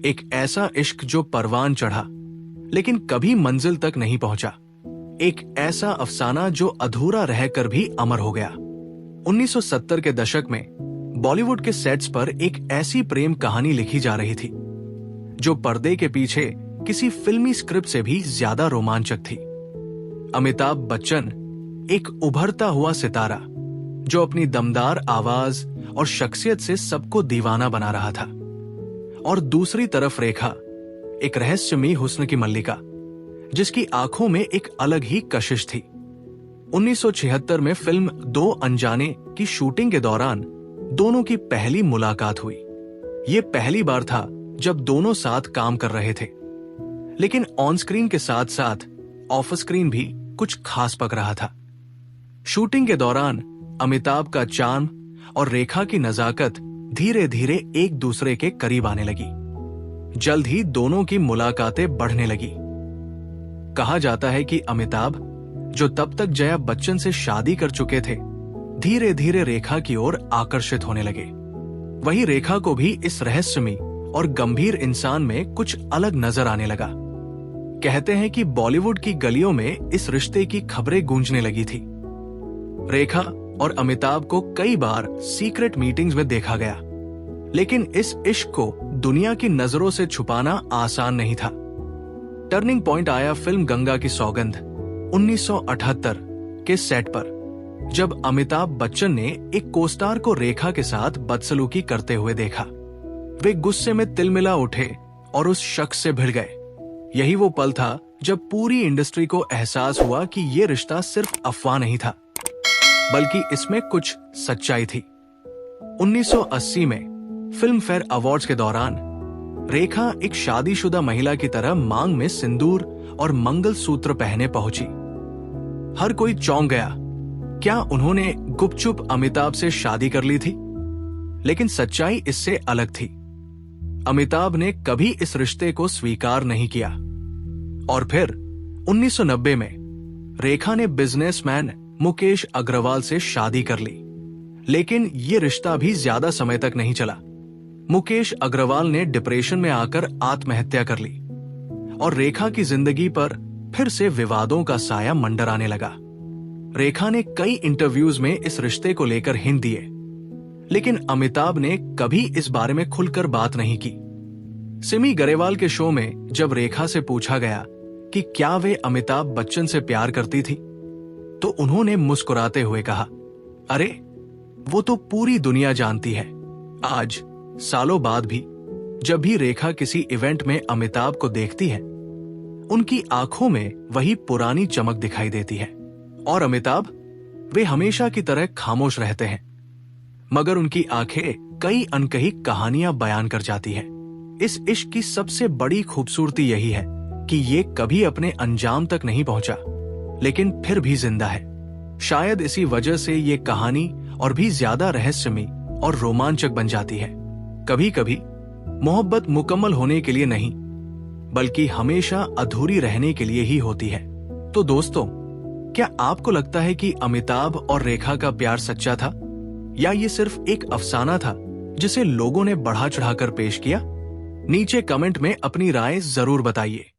एक ऐसा इश्क जो परवान चढ़ा लेकिन कभी मंजिल तक नहीं पहुंचा। एक ऐसा अफसाना जो अधूरा रहकर भी अमर हो गया। 1970 के दशक में बॉलीवुड के सेट्स पर एक ऐसी प्रेम कहानी लिखी जा रही थी जो पर्दे के पीछे किसी फिल्मी स्क्रिप्ट से भी ज्यादा रोमांचक थी। अमिताभ बच्चन एक उभरता हुआ सितारा जो अपनी दमदार आवाज और शख्सियत से सबको दीवाना बना रहा था, और दूसरी तरफ रेखा एक रहस्यमयी हुस्न की मल्लिका जिसकी आंखों में एक अलग ही कशिश थी। 1976 में फिल्म दो अनजाने की शूटिंग के दौरान दोनों की पहली मुलाकात हुई। ये पहली बार था जब दोनों साथ काम कर रहे थे, लेकिन ऑन स्क्रीन के साथ साथ ऑफ स्क्रीन भी कुछ खास पक रहा था। शूटिंग के दौरान अमिताभ का चार्म और रेखा की नजाकत धीरे धीरे एक दूसरे के करीब आने लगी। जल्द ही दोनों की मुलाकातें बढ़ने लगी। कहा जाता है कि अमिताभ, जो तब तक जया बच्चन से शादी कर चुके थे, धीरे धीरे रेखा की ओर आकर्षित होने लगे। वही रेखा को भी इस रहस्यमयी और गंभीर इंसान में कुछ अलग नजर आने लगा। कहते हैं कि बॉलीवुड की गलियों में इस रिश्ते की खबरें गूंजने लगी थी। रेखा और अमिताभ को कई बार सीक्रेट मीटिंग्स में देखा गया, लेकिन इस इश्क को दुनिया की नजरों से छुपाना आसान नहीं था। टर्निंग पॉइंट आया फिल्म गंगा की सौगंध 1978 के सेट पर, जब अमिताभ बच्चन ने एक कोस्टार को रेखा के साथ बदसलूकी करते हुए देखा। वे गुस्से में तिलमिला उठे और उस शख्स से भिड़ गए। यही वो पल था जब पूरी इंडस्ट्री को एहसास हुआ कि ये रिश्ता सिर्फ अफवाह नहीं था, बल्कि इसमें कुछ सच्चाई थी। 1980 में फिल्म फेयर अवार्ड्स के दौरान रेखा एक शादीशुदा महिला की तरह मांग में सिंदूर और मंगलसूत्र पहने पहुंची। हर कोई चौंक गया। क्या उन्होंने गुपचुप अमिताभ से शादी कर ली थी? लेकिन सच्चाई इससे अलग थी। अमिताभ ने कभी इस रिश्ते को स्वीकार नहीं किया, और फिर 1990 में रेखा ने बिजनेसमैन मुकेश अग्रवाल से शादी कर ली। लेकिन ये रिश्ता भी ज्यादा समय तक नहीं चला। मुकेश अग्रवाल ने डिप्रेशन में आकर आत्महत्या कर ली, और रेखा की जिंदगी पर फिर से विवादों का साया मंडराने लगा। रेखा ने कई इंटरव्यूज में इस रिश्ते को लेकर हिंट दिए, लेकिन अमिताभ ने कभी इस बारे में खुलकर बात नहीं की। सिमी गरेवाल के शो में जब रेखा से पूछा गया कि क्या वे अमिताभ बच्चन से प्यार करती थी, तो उन्होंने मुस्कुराते हुए कहा, अरे वो तो पूरी दुनिया जानती है। आज सालों बाद भी जब भी रेखा किसी इवेंट में अमिताभ को देखती है, उनकी आंखों में वही पुरानी चमक दिखाई देती है, और अमिताभ, वे हमेशा की तरह खामोश रहते हैं, मगर उनकी आंखें कई अनकही कहानियां बयान कर जाती हैं। इस इश्क की सबसे बड़ी खूबसूरती यही है कि ये कभी अपने अंजाम तक नहीं पहुंचा, लेकिन फिर भी जिंदा है। शायद इसी वजह से ये कहानी और भी ज्यादा रहस्यमयी और रोमांचक बन जाती है। कभी कभी मोहब्बत मुकम्मल होने के लिए नहीं, बल्कि हमेशा अधूरी रहने के लिए ही होती है। तो दोस्तों, क्या आपको लगता है कि अमिताभ और रेखा का प्यार सच्चा था, या ये सिर्फ एक अफसाना था जिसे लोगों ने बढ़ा चढ़ाकर पेश किया? नीचे कमेंट में अपनी राय जरूर बताइए।